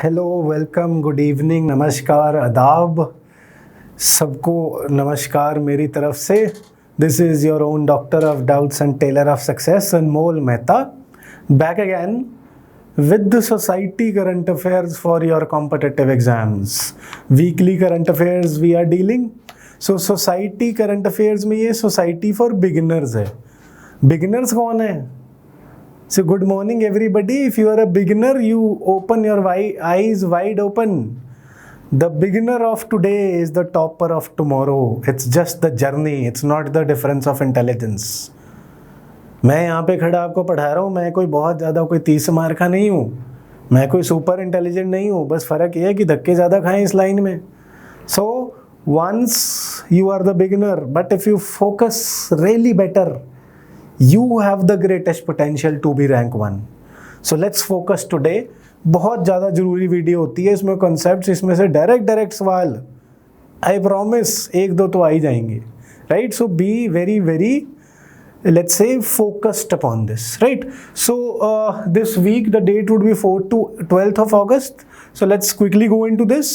Hello, welcome, good evening, नमस्कार, आदाब, सबको नमस्कार मेरी तरफ से। This is your own doctor of doubts and tailor of success Anmol Mehta, back again with the society current affairs for your competitive exams. Weekly current affairs we are dealing. So society current affairs में ये society for beginners है. Beginners कौन है? So good morning everybody. If you are a beginner, you open your eyes wide open. The beginner of today is the topper of tomorrow. It's just the journey. It's not the difference of intelligence. मैं यहाँ पे खड़ा आपको पढ़ा रहा हूँ, मैं कोई बहुत ज़्यादा कोई 30 मार्क का नहीं हूँ, मैं कोई सुपर इंटेलिजेंट नहीं हूँ, बस फ़र्क ये है कि धक्के ज़्यादा खाएं इस लाइन में. So once you are the beginner, but if you focus really better, you have the greatest potential to be rank 1. So let's focus today. बहुत ज़्यादा ज़रूरी वीडियो होती है, इसमें कॉन्सेप्ट्स, इसमें से डायरेक्ट सवाल, आई प्रॉमिस एक दो तो आ ही जाएंगे, right. So be very very, let's say, focused upon this, right? So this week the date would be 4th to 12th of August. So let's quickly go into this.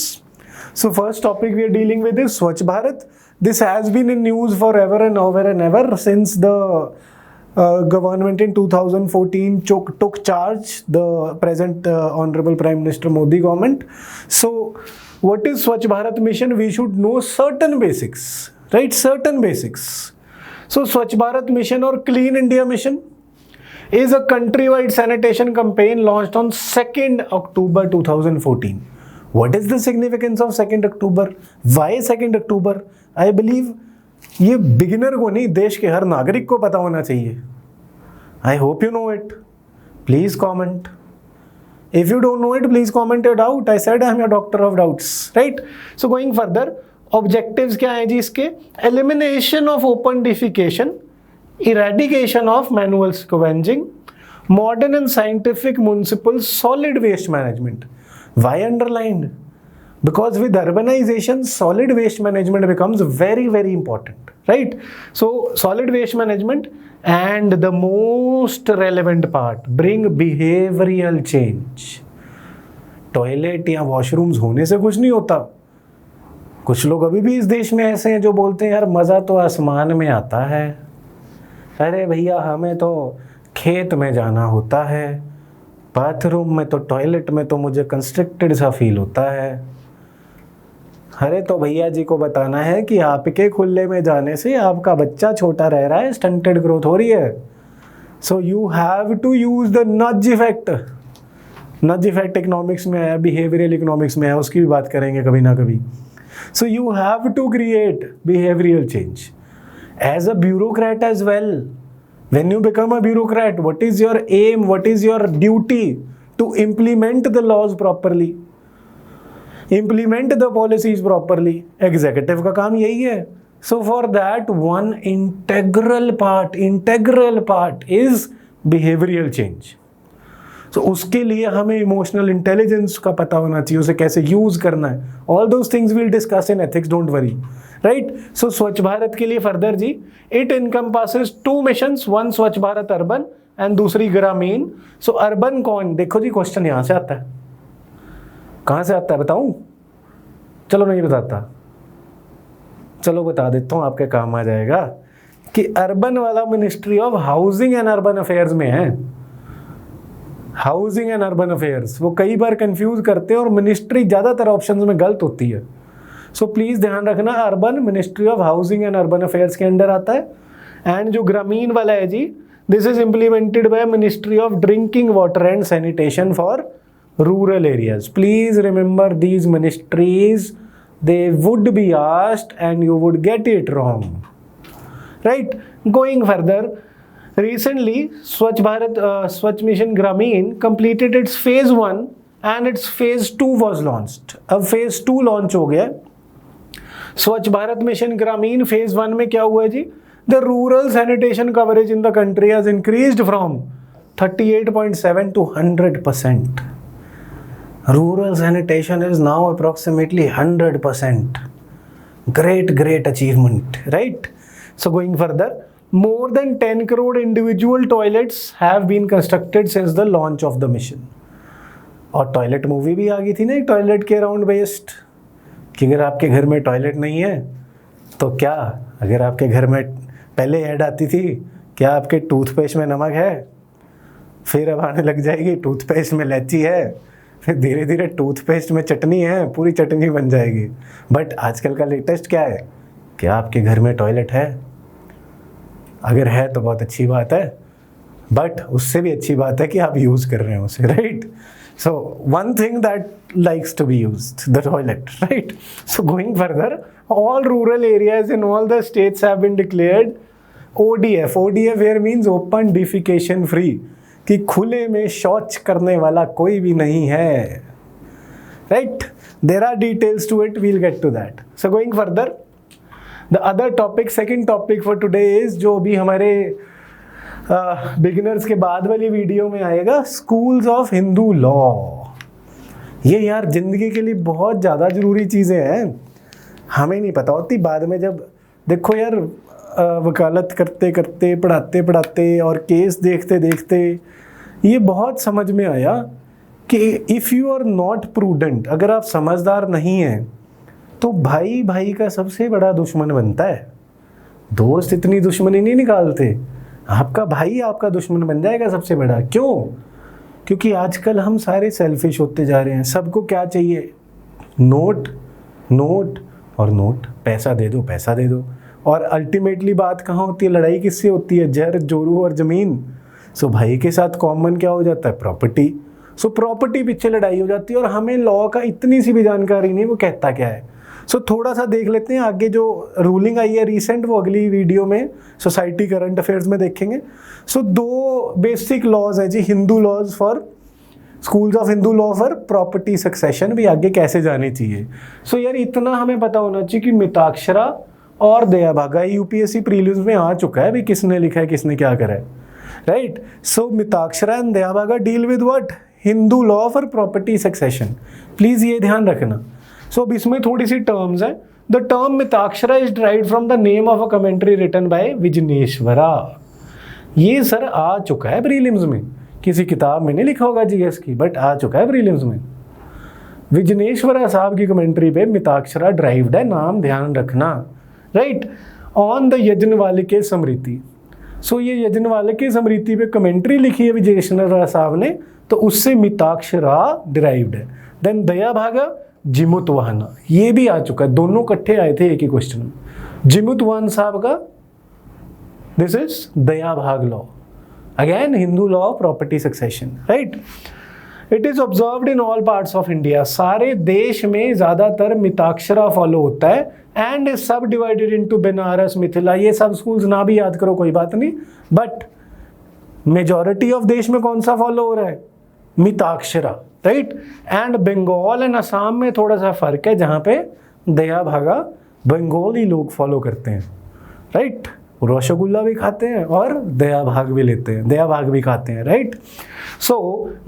So first topic we are dealing with is Swachh Bharat. This has been in news forever and ever since the government in 2014 took charge, the present Honorable Prime Minister Modi government. So what is Swachh Bharat mission? We should know certain basics, right? Certain basics. So Swachh Bharat mission or Clean India mission is a countrywide sanitation campaign launched on 2nd October 2014. What is the significance of 2nd October? Why 2nd October? I believe ये beginner को नहीं, देश के हर नागरिक को पता होना चाहिए. I hope you know it. Please comment. If you don't know it, please comment your doubt. I said I am your doctor of doubts, right? So going further, objectives क्या हैं जी इसके? Elimination of open defecation, eradication of manual scavenging, modern and scientific municipal solid waste management. Why underlined? Because with urbanisation solid waste management becomes very very important, right. So solid waste management and the most relevant part, bring behavioural change. Toilet या washrooms होने से कुछ नहीं होता. कुछ लोग अभी भी इस देश में ऐसे हैं जो बोलते हैं यार मज़ा तो आसमान में आता है, अरे भैया हमें तो खेत में जाना होता है, बाथरूम में तो, टॉयलेट में तो मुझे कंस्ट्रिक्टेड सा फील होता है. अरे तो भैया जी को बताना है कि आपके खुले में जाने से आपका बच्चा छोटा रह रहा है, स्टंटेड ग्रोथ हो रही है. So you have to use the nudge effect. Nudge effect economics में है, बिहेवियरल इकोनॉमिक्स में है, उसकी भी बात करेंगे कभी ना कभी. So you have to create behavioral change as a bureaucrat as well. When you become a bureaucrat, what is your aim? What is your duty? To implement the laws properly, implement the policies properly. Executive का काम यही है. So for that, one integral part is behavioral change. तो उसके लिए हमें emotional intelligence का पता होना चाहिए, उसे कैसे यूज करना है. All those things will discuss in ethics, don't worry, right. So Swachh Bharat के लिए फर्दर जी, it encompasses 2 missions, one Swachh Bharat urban and दूसरी ग्रामीण. सो अर्बन कौन? देखो जी, क्वेश्चन यहाँ से आता है. कहाँ से आता है बताऊँ? चलो नहीं बताता, चलो बता देता हूँ, आपके काम आ जाएगा. कि अर्बन वाला ministry of housing and urban affairs में है. हाउसिंग एंड अर्बन अफेयर्स, वो कई बार कंफ्यूज करते हैं और मिनिस्ट्री ज़्यादातर ऑप्शंस में गलत होती है. सो प्लीज़ ध्यान रखना, urban ministry of housing and urban affairs के अंडर आता है. एंड जो ग्रामीण वाला है जी, this is implemented by ministry of drinking water and sanitation for rural areas. Please remember these ministries, they would be asked and you would get it wrong, right. Going further, recently Swachh Bharat Swachh Mission Grameen completed its phase 1 and its phase 2 was launched. अब phase 2 launch हो गया. Swachh Bharat Mission Grameen phase 1 में क्या हुआ जी? The rural sanitation coverage in the country has increased from 38.7 to 100%. Rural sanitation is now approximately 100%. Great achievement, right? So going further, more than 10 crore individual toilets have been constructed since the launch of the mission. और toilet movie भी आ गई थी ना एक toilet के around based, कि अगर आपके घर में टॉयलेट नहीं है तो क्या, अगर आपके घर में पहले ऐड आती थी क्या आपके टूथपेस्ट में नमक है, फिर अब आने लग जाएगी टूथपेस्ट में इलायची है, फिर धीरे धीरे टूथपेस्ट में चटनी है, पूरी चटनी बन जाएगी। बट आजकल का लेटेस्ट क्या है, क्या आपके घर में टॉयलेट है? अगर है तो बहुत अच्छी बात है, बट उससे भी अच्छी बात है कि आप यूज़ कर रहे हैं उसे, right? So one thing that likes to be used, the toilet, right? So going further, all rural areas in all the states have been declared ODF. ODF here means open defecation free, कि खुले में शौच करने वाला कोई भी नहीं है, right? There are details to it, we'll get to that. So going further, the other topic, second topic for today is जो भी हमारे बिगिनर्स के बाद वाली वीडियो में आएगा, स्कूल्स ऑफ हिंदू लॉ। ये यार ज़िंदगी के लिए बहुत ज़्यादा ज़रूरी चीज़ें हैं, हमें नहीं पता होती, बाद में जब देखो यार वकालत करते करते, पढ़ाते पढ़ाते और केस देखते देखते ये बहुत समझ में आया कि if you are not prudent, अगर आप समझदार नहीं हैं तो भाई भाई का सबसे बड़ा दुश्मन बनता है। दोस्त इतनी दुश्मनी नहीं निकालते, आपका भाई आपका दुश्मन बन जाएगा सबसे बड़ा। क्यों? क्योंकि आजकल हम सारे सेल्फिश होते जा रहे हैं। सबको क्या चाहिए? नोट, नोट और नोट, पैसा दे दो, पैसा दे दो। और अल्टीमेटली बात कहाँ होती है? लड़ाई किससे होती है? जर, जोरू और ज़मीन। सो भाई के साथ कॉमन क्या हो जाता है? प्रॉपर्टी। सो प्रॉपर्टी पीछे लड़ाई हो जाती है, और हमें लॉ का इतनी सी भी जानकारी नहीं वो कहता क्या है। सो थोड़ा सा देख लेते हैं आगे जो रूलिंग आई है रिसेंट, वो अगली वीडियो में सोसाइटी करंट अफेयर्स में देखेंगे। सो दो बेसिक लॉज हैं जी, Hindu laws for schools of Hindu law for property succession भी आगे कैसे जानी चाहिए। सो यार इतना हमें पता होना चाहिए कि मिताक्षरा और दया भागा यूपीएससी प्रीलिम्स में आ चुका है भी, किसने लिखा है किसने क्या करा है, right? So Mitakshara and Dayabhaga deal with what? Hindu law for property succession. Please ये ध्यान रखना। सो अब इसमें थोड़ी सी टर्म्स हैं। The term Mitakshara is derived from the name of a commentary written by Vijnaneshwara. ये सर आ चुका है प्रीलिम्स में, किसी किताब में नहीं लिखा होगा जीएस की, बट आ चुका है प्रीलिम्स में। विजनेश्वरा साहब की कमेंट्री पे मिताक्षरा डिराइव्ड है, नाम ध्यान रखना, राइट? ऑन द यज्ञवल्क्य स्मृति। सो ये यज्ञवल्क्य स्मृति पे कमेंट्री लिखी है विजनेश्वरा साहब ने, तो उससे मिताक्षरा डिराइव्ड है। देन दया भागा जिमुतवाहन, ये भी आ चुका है, दोनों इकट्ठे आए थे एक ही क्वेश्चन में। जिमुतवाहन साहब का दिस इज दया भाग law, again Hindu law of property succession, right? It is observed in all parts of India. सारे देश में ज्यादातर मिताक्षरा फॉलो होता है, एंड इज सब डिवाइडेड इनटू बनारस, मिथिला। ये सब स्कूल्स ना भी याद करो कोई बात नहीं, बट मेजॉरिटी ऑफ देश में कौन सा फॉलो हो रहा है? Mitakshara, right? And Bengal and Assam में थोड़ा सा फर्क है, जहाँ पे दया भागा बंगाली लोग फॉलो करते हैं, राइट? रसगुल्ला भी खाते हैं और दया भाग भी लेते हैं, दया भाग भी खाते हैं, राइट? सो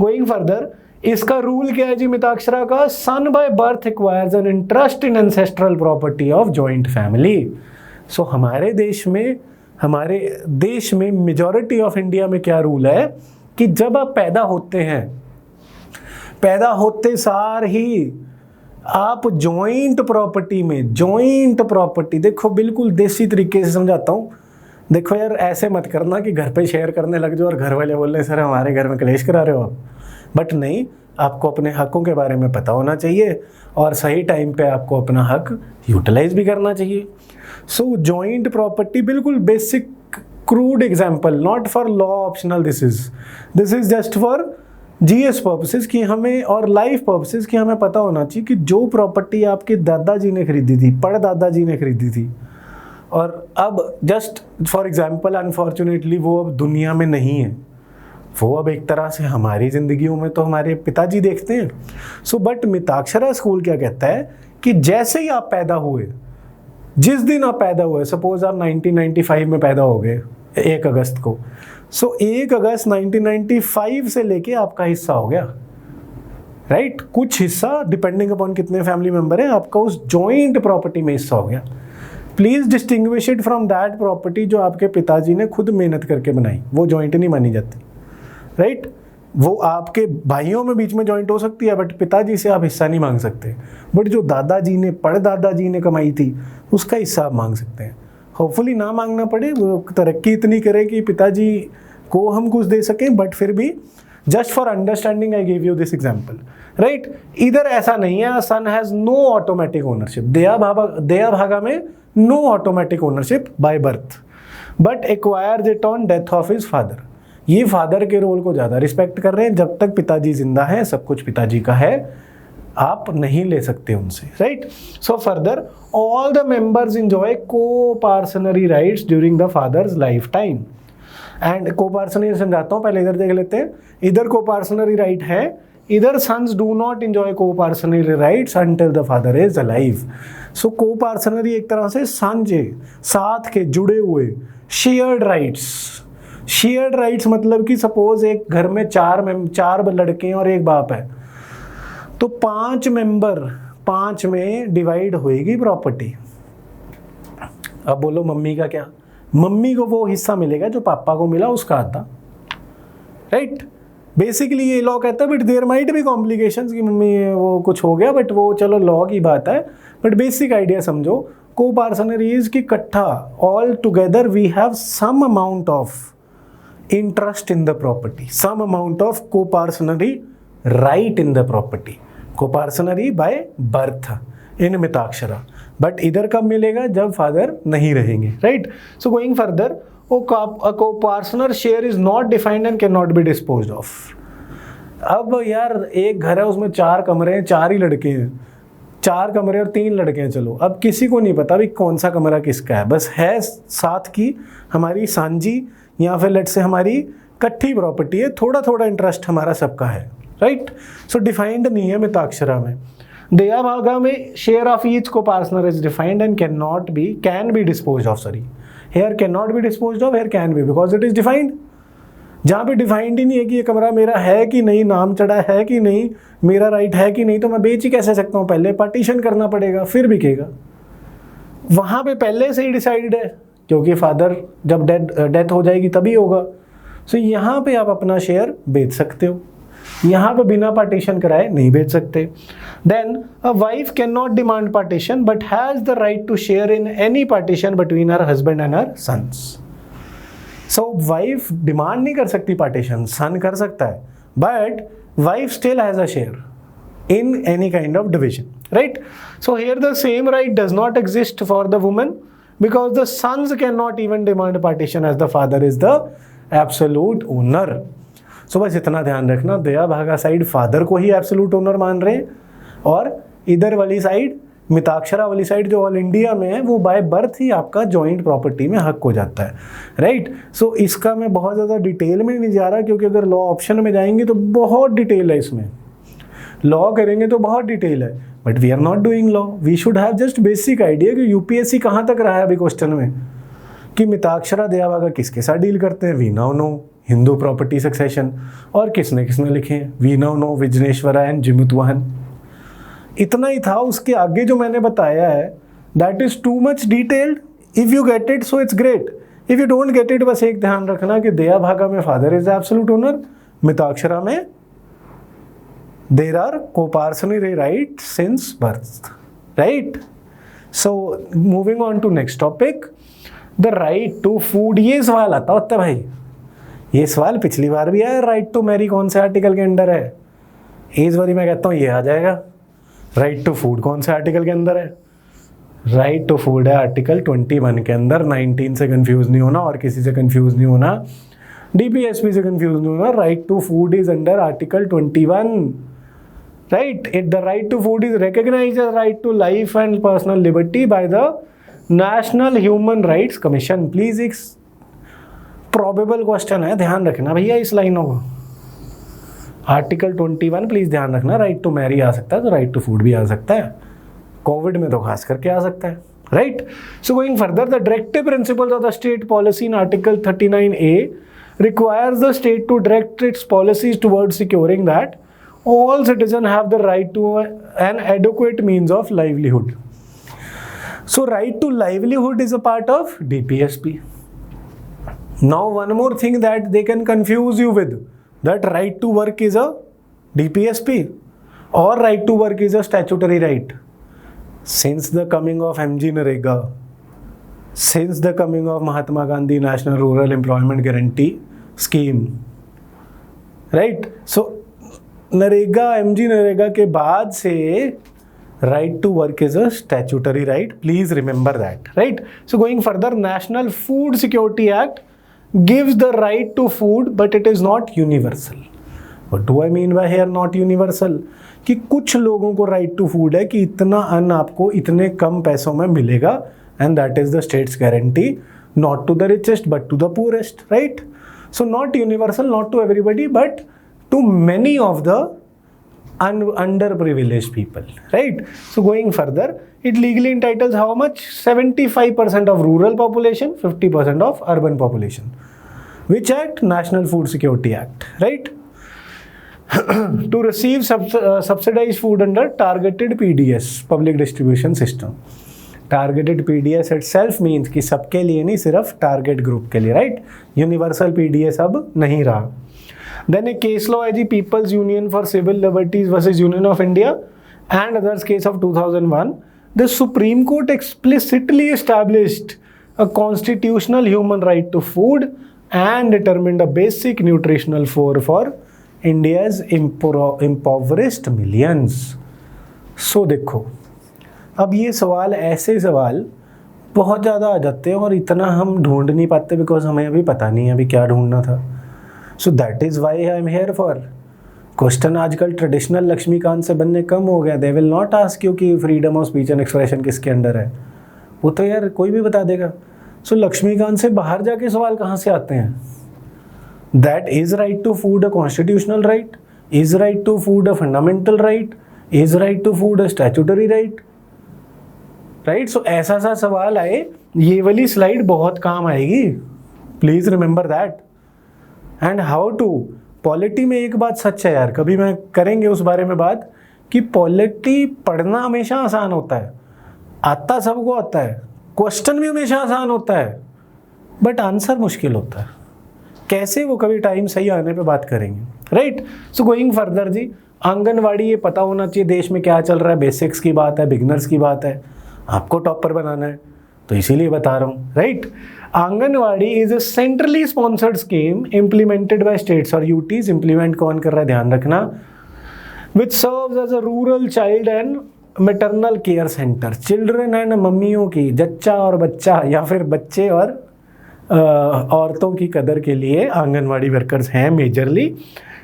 गोइंग फर्दर, इसका रूल क्या है जी मिताक्षरा का? Son by birth acquires an interest in ancestral property of joint family. So हमारे देश में मेजॉरिटी ऑफ इंडिया में क्या रूल है कि जब आप पैदा होते हैं, पैदा होते सार ही आप जॉइंट प्रॉपर्टी में, जॉइंट प्रॉपर्टी, देखो बिल्कुल देसी तरीके से समझाता हूँ। देखो यार ऐसे मत करना कि घर पे शेयर करने लग जाओ और घर वाले बोल रहे सर हमारे घर में क्लेश करा रहे हो आप, बट नहीं, आपको अपने हकों के बारे में पता होना चाहिए और सही टाइम पे आपको अपना हक यूटिलाइज भी करना चाहिए। सो जॉइंट प्रॉपर्टी बिल्कुल basic crude example, not for law optional, this is just for GS purposes की हमें, और लाइफ पर्पसेस की हमें पता होना चाहिए कि जो प्रॉपर्टी आपके दादाजी ने खरीदी थी, परदादाजी ने खरीदी थी, और अब जस्ट फॉर एग्जांपल अनफॉर्चुनेटली वो अब दुनिया में नहीं है, वो अब एक तरह से हमारी ज़िंदगियों में तो हमारे पिताजी देखते हैं। सो बट मिताक्षरा स्कूल क्या कहता है कि जैसे ही आप पैदा हुए, जिस दिन आप पैदा हुए, सपोज आप 1995 में पैदा हो गए 1 अगस्त को, सो 1 अगस्त 1995 से लेके आपका हिस्सा हो गया, राइट? कुछ हिस्सा डिपेंडिंग अपॉन कितने फैमिली मेंबर हैं आपका उस जॉइंट प्रॉपर्टी में हिस्सा हो गया। Please distinguish it from that property जो आपके पिताजी ने खुद मेहनत करके बनाई, वो जॉइंट नहीं मानी जाती, राइट? वो आपके भाइयों में बीच में जॉइंट हो सकती है, बट पिताजी से आप हिस्सा नहीं मांग सकते। बट जो दादाजी ने परदादाजी ने कमाई थी उसका हिस्सा आप मांग सकते हैं। होपफुली ना मांगना पड़े, वो तरक्की इतनी करे कि पिताजी को हम कुछ दे सकें, बट फिर भी just for understanding I give you this example, right. इधर ऐसा नहीं है, son has no automatic ownership. Dayabhaga में no automatic ownership by birth, but acquires it on death of his father. ये फादर के रोल को ज़्यादा रिस्पेक्ट कर रहे हैं। जब तक पिताजी जिंदा हैं सब कुछ पिताजी का है, आप नहीं ले सकते उनसे, right. So further all the members enjoy coparcenary rights during the father's life time. And coparcenary समझाता हूँ, पहले इधर देख लेते हैं। इधर को-पार्सनरी राइट है, इधर sons do not enjoy coparcenary rights until the father is alive. So coparcenary एक तरह से सांझे, साथ के, जुड़े हुए, शेयर्ड राइट्स। शेयर्ड राइट्स मतलब कि सपोज एक घर में चार लड़के हैं और एक बाप है, तो 5 मेंबर, 5 में डिवाइड होएगी प्रॉपर्टी। अब बोलो मम्मी का क्या? मम्मी को वो हिस्सा मिलेगा जो पापा को मिला उसका आधा, राइट। बेसिकली ये लॉ कहता है, but there might be complications कि मम्मी वो कुछ हो गया, बट वो चलो लॉ की बात है। बट बेसिक आइडिया समझो, को-पार्सनरीज की इकट्ठा, all together we have some amount of interest in the property, some amount of co-parsonary right in the property, co-parsonary by birth in Mitakshara. But इधर कब मिलेगा? जब फादर नहीं रहेंगे, right. So going further, a co-partner share is not defined and cannot be disposed of। अब यार एक घर है, उसमें 4 कमरे हैं, 4 ही लड़के हैं, 4 कमरे और 3 लड़के हैं। चलो अब किसी को नहीं पता भी कौन सा कमरा किसका है, बस है साथ की हमारी सांझी या फिर लेट से हमारी कट्ठी प्रॉपर्टी है, थोड़ा थोड़ा इंटरेस्ट हमारा सबका है, राइट। सो डिफाइंड नहीं है मिताक्षरा में। दया भागा में share of each coparcener is defined and can be disposed of, sorry here can not be disposed of, here can be, because it is defined. जहाँ पे डिफाइंड ही नहीं है कि ये कमरा मेरा है कि नहीं, नाम चढ़ा है कि नहीं, मेरा राइट है कि नहीं, तो मैं बेच ही कैसे सकता हूँ? पहले पार्टीशन करना पड़ेगा फिर बिकेगा। वहाँ पे पहले से ही डिसाइडेड है, क्योंकि फादर जब डेथ हो जाएगी तभी होगा। सो यहाँ पे आप अपना शेयर बेच सकते हो, यहाँ पे बिना पार्टीशन कराए नहीं बेच सकते। Then a wife can not demand partition but has the right to share in any partition between her husband and her sons. So wife demand नहीं कर सकती पार्टीशन, सन कर सकता है, but wife still has a share in any kind of division, right? So here the same right does not exist for the woman because the sons cannot even demand partition as the father is the absolute owner. So बस इतना ध्यान रखना, दया भागा side father को ही absolute owner मान रहे हैं, और इधर वाली साइड मिताक्षरा वाली साइड जो ऑल इंडिया में है वो बाय बर्थ ही आपका जॉइंट प्रॉपर्टी में हक हो जाता है, राइट। सो इसका मैं बहुत ज़्यादा डिटेल में नहीं जा रहा, क्योंकि अगर लॉ ऑप्शन में जाएंगे तो बहुत डिटेल है इसमें, लॉ करेंगे तो बहुत डिटेल है, but we are not doing law. We should have just basic idea कि यूपीएससी कहाँ तक रहा है अभी क्वेश्चन में, कि मिताक्षरा दया भागा किसके साथ डील करते हैं। We now know Hindu property succession, और किसने किसने लिखे हैं, we now know Vijnaneshwara and Jimutavahana. इतना ही था, उसके आगे जो मैंने बताया है that is too much detailed. If you get it so it's great, if you don't get it बस एक ध्यान रखना कि दया भागा में father is absolute owner, Mitakshara में there are co-parsonary rights since birth, right? So moving on to next topic, the right to food। ये सवाल आता होता है भाई, ये सवाल पिछली बार भी आया, राइट टू मैरी कौन से आर्टिकल के अंदर है? इस बारी मैं कहता हूँ ये आ जाएगा। राइट टू फूड कौन से आर्टिकल के अंदर है? राइट टू फूड है आर्टिकल 21 के अंदर। 19 से कंफ्यूज नहीं होना, और किसी से कंफ्यूज नहीं होना, डीपीएसपी से कंफ्यूज नहीं होना। Right to food is under article 21, right? The right to food is recognized as right to life and personal liberty by the National Human Rights Commission. Please एक probable question है, ध्यान रखना भैया इस लाइनों को। आर्टिकल 21 प्लीज ध्यान रखना, राइट टू मैरी आ सकता है तो राइट टू फूड भी आ सकता है, कोविड में तो खास करके आ सकता है, right. So going further, the directive principles of the state policy in article 39A requires the state to direct its policies towards securing that all citizens have the right to an adequate means of livelihood. So right to livelihood is a part of DPSP. Now one more thing that they can confuse you with, that right to work is a DPSP or right to work is a statutory right? Since the coming of MG Narega, since the coming of Mahatma Gandhi National Rural Employment Guarantee Scheme, right? So NREGA, MG NREGA के बाद से right to work is a statutory right. Please remember that, right? So going further, National Food Security Act gives the right to food, but it is not universal. What do I mean by here not universal? कि कुछ लोगों को right to food है कि इतना अन्न आपको इतने कम पैसों में मिलेगा, and that is the state's guarantee, not to the richest but to the poorest, right? So not universal, not to everybody, but to many of the underprivileged people, right? So going further, it legally entitles how much? 75% of rural population, 50% of urban population. Which act? National Food Security Act, right? To receive subsidized food under targeted PDS, public distribution system. Targeted PDS itself means कि सबके लिए नहीं, सिर्फ target group के लिए, right? Universal PDS अब नहीं रहा. Then a case law है जी, People's Union for Civil Liberties versus Union of India and others case of 2001. The Supreme Court explicitly established a constitutional human right to food and determined a basic nutritional for India's impoverished millions. So देखो, अब ये सवाल, ऐसे सवाल बहुत ज़्यादा आ जाते हैं और इतना हम ढूंढ नहीं पाते बिकॉज हमें अभी पता नहीं है अभी क्या ढूंढना था. So that is why I am here for. Question आजकल ट्रेडिशनल लक्ष्मीकांत से बनने कम हो गया. They will not ask you कि freedom of speech and expression किसके अंडर है, वो तो यार कोई भी बता देगा. सो लक्ष्मीकांत से बाहर जाके सवाल कहाँ से आते हैं? That is right to food a constitutional right, is right to food a fundamental right, is right to food a statutory right, right? So ऐसा सा सवाल आए, ये वाली स्लाइड बहुत काम आएगी. Please remember that. And how to polity में एक बात सच है यार, कभी मैं करेंगे उस बारे में बात, कि पॉलिटी पढ़ना हमेशा आसान होता है, आता सबको आता है, क्वेश्चन भी हमेशा आसान होता है, बट आंसर मुश्किल होता है. कैसे, वो कभी टाइम सही आने पे बात करेंगे, राइट? सो गोइंग फर्दर जी, आंगनवाड़ी ये पता होना चाहिए देश में क्या चल रहा है. बेसिक्स की बात है, बिगनर्स की बात है, आपको टॉपर बनाना है तो इसीलिए बता रहा हूँ, right? Anganwadi is a centrally sponsored scheme implemented by states और यूटीज. इम्प्लीमेंट कौन कर रहा है, ध्यान रखना. Which serves as a rural child and maternal care centre. Children and मम्मियों की, जच्चा और बच्चा या फिर बच्चे और औरतों की कदर के लिए आंगनवाड़ी वर्कर्स हैं majorly.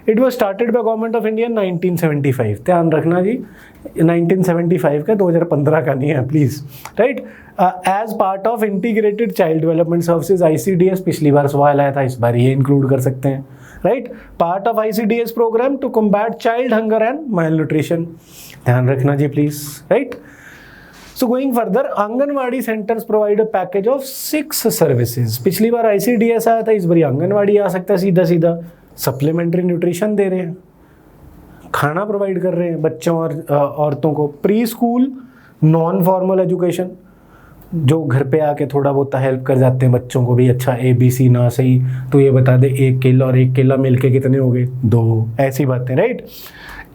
It was started by government of India 1975. ध्यान रखना जी, 1975 का, 2015 का नहीं है please, right? As part of integrated child development services ICDS. पिछली बार सवाल आया था, इस बार ये इंक्लूड कर सकते हैं, right? Part of ICDS programme to combat child hunger and malnutrition. ध्यान रखना जी please, right? So going further, anganwadi centres provide a package of 6 services. पिछली बार ICDS आया था, इस बार आंगनवाड़ी आ सकता है. सीधा सीधा सप्लीमेंट्री न्यूट्रिशन दे रहे हैं, खाना प्रोवाइड कर रहे हैं बच्चों और औरतों को. Pre school non formal education, जो घर पे आके थोड़ा बहुत हेल्प कर जाते हैं बच्चों को भी. अच्छा ABC ना सही तो ये बता दे, 1 केला और 1 केला मिलके कितने हो गए, 2. ऐसी बातें, right?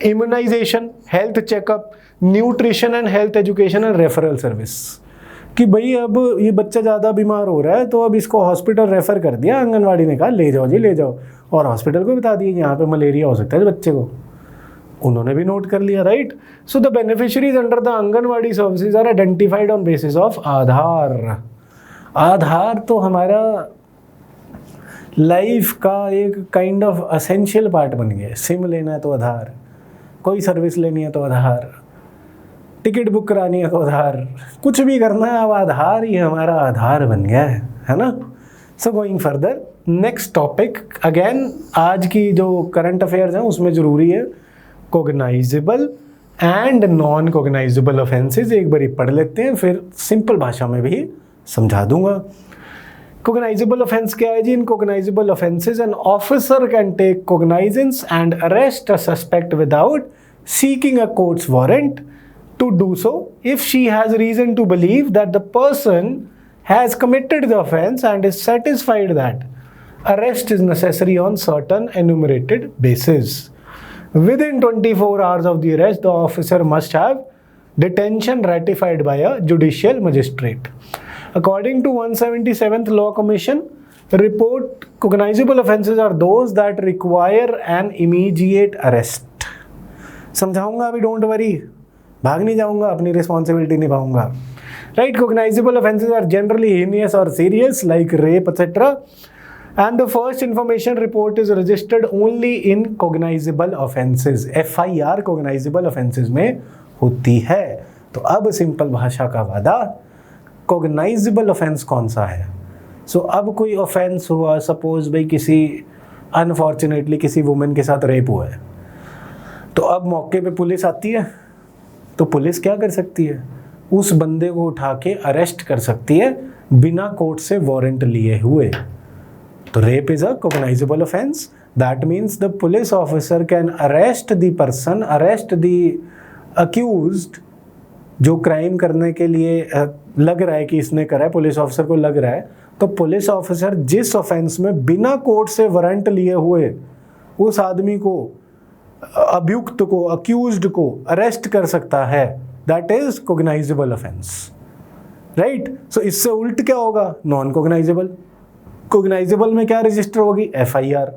Immunisation, health checkup, nutrition and health education and referral service. कि भाई अब ये बच्चा ज़्यादा बीमार हो रहा है तो अब इसको हॉस्पिटल रेफ़र कर दिया. आंगनवाड़ी ने कहा ले जाओ जी, ले जाओ, और हॉस्पिटल को बता दिया यहाँ पे मलेरिया हो सकता है बच्चे को. उन्होंने भी नोट कर लिया, right? So the beneficiaries under the anganwadi services are identified on basis of Aadhaar. Aadhaar तो हमारा लाइफ का एक काइंड ऑफ असेंशियल पार्ट बन गया है. सिम लेना है तो आधार, कोई सर्विस लेनी है तो आधार, टिकट बुक करानी है तो आधार, कुछ भी करना है अब आधार ही हमारा आधार बन गया है ना? सो going further, next topic again आज की जो करंट अफेयर्स हैं उसमें ज़रूरी है कोगनाइजेबल एंड नॉन कोगनाइजेबल ऑफेंसेस. एक बार पढ़ लेते हैं, फिर सिंपल भाषा में भी समझा दूंगा. कोगनाइजेबल ऑफेंस क्या है जी? In cognizable offences an officer can take cognizance and arrest a suspect without seeking a court's warrant to do so if she has reason to believe that the person has committed the offense and is satisfied that arrest is necessary on certain enumerated basis. Within 24 hours of the arrest, the officer must have detention ratified by a judicial magistrate. According to 177th Law Commission report, cognizable offences are those that require an immediate arrest. समझाऊंगा अभी, don't worry, भाग नहीं जाऊंगा, अपनी responsibility निभाऊंगा. Right, cognizable offences are generally heinous or serious like rape etc. And the first information report is registered only in cognizable offences. FIR cognizable offences में होती है. तो अब सिंपल भाषा का वादा, cognizable offence कौन सा है? सो अब कोई offence हुआ, सपोज भाई किसी अनफॉर्चुनेटली किसी वुमेन के साथ रेप हुआ है, तो अब मौके पे पुलिस आती है, तो पुलिस क्या कर सकती है? उस बंदे को उठा के अरेस्ट कर सकती है बिना कोर्ट से वारंट लिए हुए. तो rape is a cognizable offense. That means the police officer can arrest the person, arrest the accused, जो क्राइम करने के लिए लग रहा है कि इसने करा है, पुलिस ऑफिसर को लग रहा है, तो पुलिस ऑफिसर जिस ऑफेंस में बिना कोर्ट से वारंट लिए हुए उस आदमी को, अभियुक्त को, अक्यूज्ड को अरेस्ट कर सकता है, दैट इज कोग्नाइजेबल ऑफेंस. राइट. सो इससे उल्ट क्या होगा? नॉन कोग्नाइजेबल. कोग्नाइजेबल में क्या रजिस्टर होगी? FIR,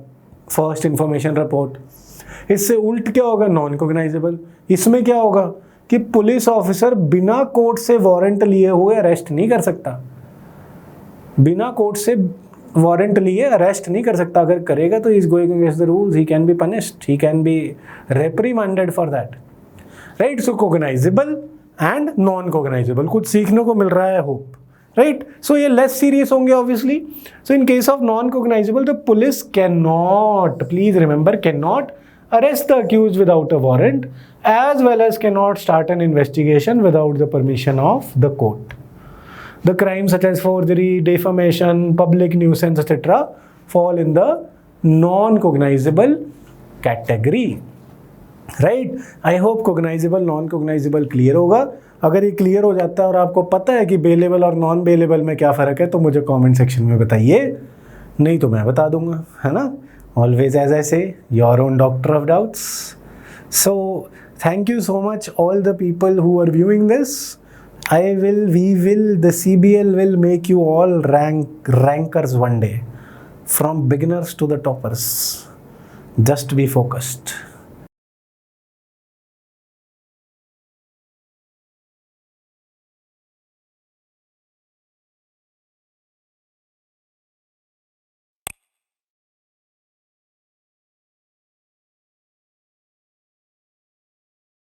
first information report. इससे उल्ट क्या होगा? नॉन कोग्नाइजेबल. इसमें क्या होगा कि पुलिस ऑफिसर बिना कोर्ट से वारंट लिए हुए अरेस्ट नहीं कर सकता. बिना कोर्ट से वारंट लिए अरेस्ट नहीं कर सकता. अगर करेगा तो is going against the rules, he can be punished, he can be reprimanded for that. Right. So cognizable and non cognizable, कुछ सीखने को मिल रहा है, होप. राइट. सो ये लेस सीरियस होंगे obviously. So in case of non cognizable the police can not, please remember, can not arrest the accused without a warrant, as well as cannot start an investigation without the permission of the court. The crimes such as forgery, defamation, public nuisance etc. fall in the non-cognizable category. Right? I hope cognizable, non-cognizable clear होगा. अगर ये clear हो जाता है और आपको पता है कि बेलेबल और नॉन बेलेबल में क्या फ़र्क है, तो मुझे कमेंट सेक्शन में बताइए, नहीं तो मैं बता दूंगा, है ना. Always, as I say, your own doctor of doubts. So, thank you so much, all the people who are viewing this. The CBL will make you all rankers one day, from beginners to the toppers. Just be focused.